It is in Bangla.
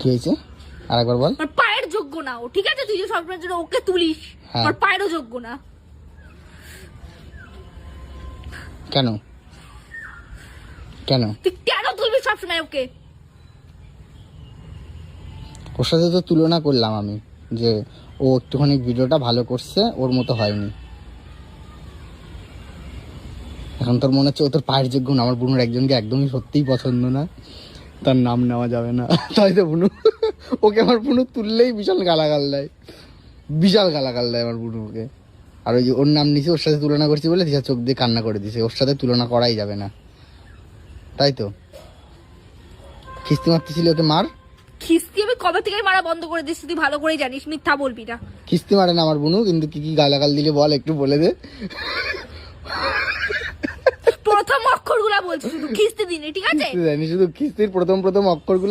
কি হয়েছে আরেকবার বল। আর পায়ের যোগ্য না ও, ঠিক আছে? তুই যে সবসময়ের জন্য ওকে তুলিস, আর পায়েরও যোগ্য না। কেন কেন তুই কেন তুলবি সবসময় ওকে? ওর সাথে তো তুলনা করলাম আমি যে ও একটুখানি ভিডিওটা ভালো করছে, ওর মতো হয়নি। এখন তোর মনে হচ্ছে ও তোর পায়ের যোগ্য না। আমার বোনের একজনকে একদমই সত্যিই পছন্দ না, তার নাম নেওয়া যাবে না, তাই তো বুনু। ওকে আমার বুনু তুললেই বিশাল গালাগাল দেয়, বিশাল গালাগাল দেয় আমার বুনুকে। আর ওই যে ওর নাম নিচে ওর সাথে তুলনা করছি বলে দিশা চোখ দিয়ে কান্না করে দিছে। ওর সাথে তুলনা করাই যাবে না, তাই তো? খিস্তি মারতেছিলি ওকে, মার। খিস্তি আমি কবে থেকে মারা বন্ধ করে দিচ্ছি, তুই ভালো করেই জানিস, মিথ্যা বলবি না। খিস্তি মারে না আমার বুনু, কিন্তু কি কি গালাগাল দিলে বল, একটু বলে দে। প্রথম অক্ষরগুলা বলছি শুধু, খিস্তি দিনে, ঠিক আছে? জানি শুধু খিস্তির প্রথম অক্ষরগুলো